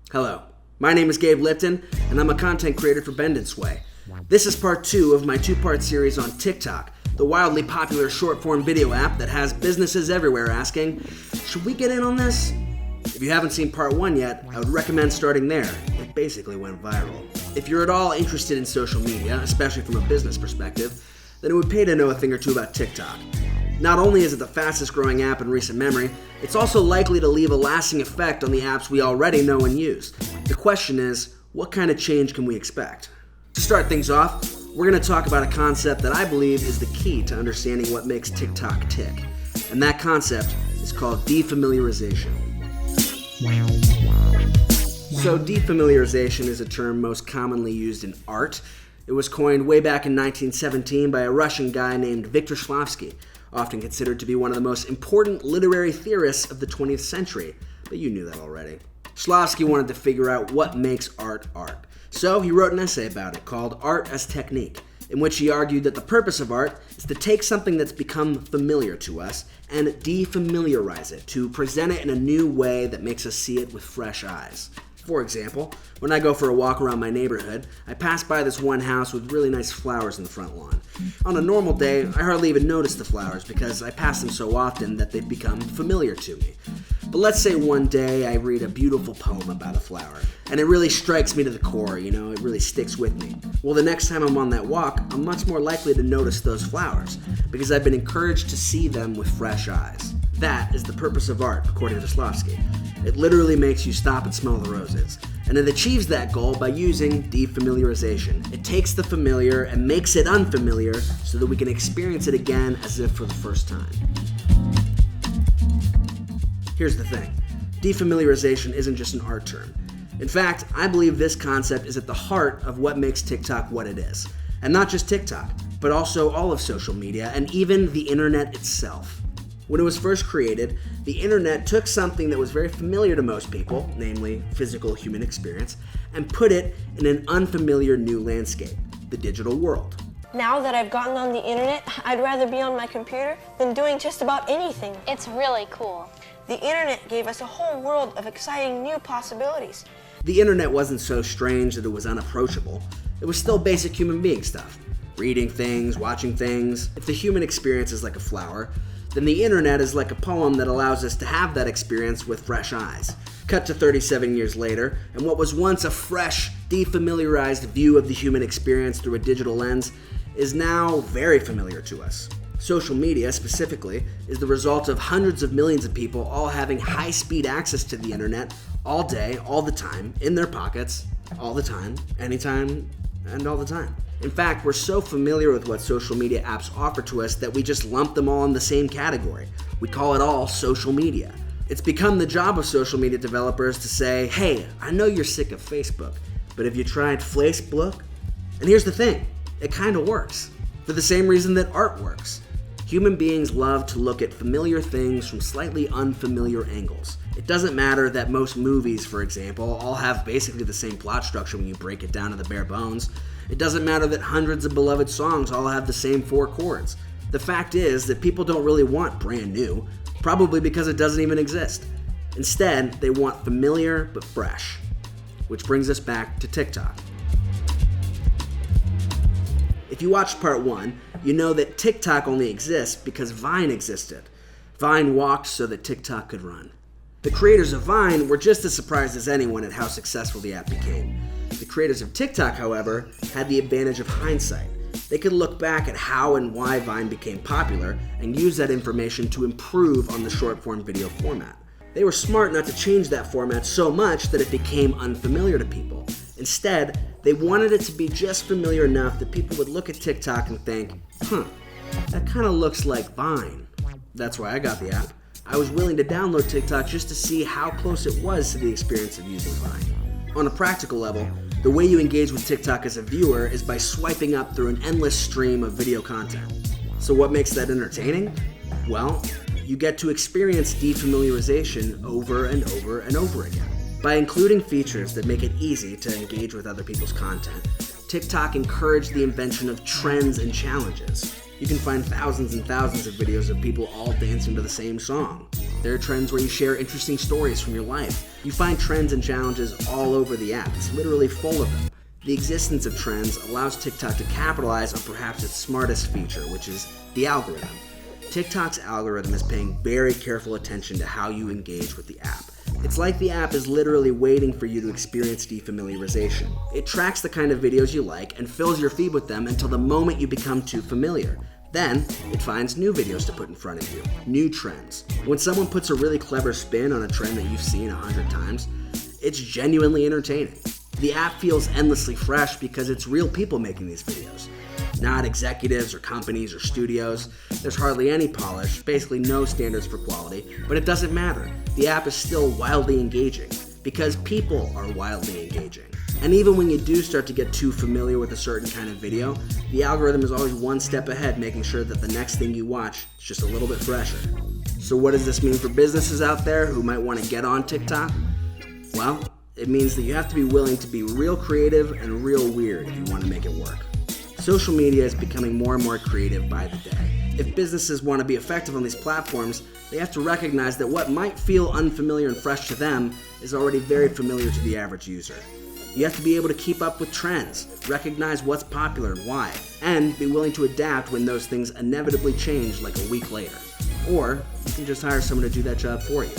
Hello, my name is Gabe Lipton, and I'm a content creator for Bend and Sway. This is part 2 of my 2-part series on TikTok, the wildly popular short-form video app that has businesses everywhere asking, should we get in on this? If you haven't seen part 1 yet, I would recommend starting there. It basically went viral. If you're at all interested in social media, especially from a business perspective, then it would pay to know a thing or two about TikTok. Not only is it the fastest growing app in recent memory, it's also likely to leave a lasting effect on the apps we already know and use. The question is, what kind of change can we expect? To start things off, we're going to talk about a concept that I believe is the key to understanding what makes TikTok tick. And that concept is called defamiliarization. So defamiliarization is a term most commonly used in art. It was coined way back in 1917 by a Russian guy named Viktor Shklovsky, often considered to be one of the most important literary theorists of the 20th century, but you knew that already. Shklovsky wanted to figure out what makes art art. So he wrote an essay about it called Art as Technique, in which he argued that the purpose of art is to take something that's become familiar to us and defamiliarize it, to present it in a new way that makes us see it with fresh eyes. For example, when I go for a walk around my neighborhood, I pass by this one house with really nice flowers in the front lawn. On a normal day, I hardly even notice the flowers because I pass them so often that they've become familiar to me. But let's say one day I read a beautiful poem about a flower, and it really strikes me to the core, it really sticks with me. Well, the next time I'm on that walk, I'm much more likely to notice those flowers because I've been encouraged to see them with fresh eyes. That is the purpose of art, according to Shklovsky. It literally makes you stop and smell the roses. And it achieves that goal by using defamiliarization. It takes the familiar and makes it unfamiliar so that we can experience it again as if for the first time. Here's the thing. Defamiliarization isn't just an art term. In fact, I believe this concept is at the heart of what makes TikTok what it is. And not just TikTok, but also all of social media and even the internet itself. When it was first created, the internet took something that was very familiar to most people, namely physical human experience, and put it in an unfamiliar new landscape, the digital world. Now that I've gotten on the internet, I'd rather be on my computer than doing just about anything. It's really cool. The internet gave us a whole world of exciting new possibilities. The internet wasn't so strange that it was unapproachable. It was still basic human being stuff. Reading things, watching things. If the human experience is like a flower, then the internet is like a poem that allows us to have that experience with fresh eyes. Cut to 37 years later, and what was once a fresh, defamiliarized view of the human experience through a digital lens is now very familiar to us. Social media, specifically, is the result of hundreds of millions of people all having high-speed access to the internet all day, all the time, in their pockets, all the time, anytime, and all the time. In fact, we're so familiar with what social media apps offer to us that we just lump them all in the same category. We call it all social media. It's become the job of social media developers to say, hey, I know you're sick of Facebook, but have you tried Facebook? And here's the thing, it kind of works. For the same reason that art works. Human beings love to look at familiar things from slightly unfamiliar angles. It doesn't matter that most movies, for example, all have basically the same plot structure when you break it down to the bare bones. It doesn't matter that hundreds of beloved songs all have the same 4 chords. The fact is that people don't really want brand new, probably because it doesn't even exist. Instead, they want familiar but fresh. Which brings us back to TikTok. If you watched part 1, you know that TikTok only exists because Vine existed. Vine walked so that TikTok could run. The creators of Vine were just as surprised as anyone at how successful the app became. The creators of TikTok, however, had the advantage of hindsight. They could look back at how and why Vine became popular and use that information to improve on the short-form video format. They were smart not to change that format so much that it became unfamiliar to people. Instead, they wanted it to be just familiar enough that people would look at TikTok and think, that kind of looks like Vine. That's why I got the app. I was willing to download TikTok just to see how close it was to the experience of using Vine. On a practical level, the way you engage with TikTok as a viewer is by swiping up through an endless stream of video content. So what makes that entertaining? Well, you get to experience defamiliarization over and over and over again. By including features that make it easy to engage with other people's content, TikTok encouraged the invention of trends and challenges. You can find thousands and thousands of videos of people all dancing to the same song. There are trends where you share interesting stories from your life. You find trends and challenges all over the app. It's literally full of them. The existence of trends allows TikTok to capitalize on perhaps its smartest feature, which is the algorithm. TikTok's algorithm is paying very careful attention to how you engage with the app. It's like the app is literally waiting for you to experience defamiliarization. It tracks the kind of videos you like and fills your feed with them until the moment you become too familiar. Then, it finds new videos to put in front of you, new trends. When someone puts a really clever spin on a trend that you've seen 100 times, it's genuinely entertaining. The app feels endlessly fresh because it's real people making these videos, not executives or companies or studios. There's hardly any polish, basically no standards for quality, but it doesn't matter. The app is still wildly engaging because people are wildly engaging. And even when you do start to get too familiar with a certain kind of video, the algorithm is always one step ahead, making sure that the next thing you watch is just a little bit fresher. So what does this mean for businesses out there who might want to get on TikTok? Well, it means that you have to be willing to be real creative and real weird if you want to make it work. Social media is becoming more and more creative by the day. If businesses want to be effective on these platforms, they have to recognize that what might feel unfamiliar and fresh to them is already very familiar to the average user. You have to be able to keep up with trends, recognize what's popular and why, and be willing to adapt when those things inevitably change like a week later. Or you can just hire someone to do that job for you.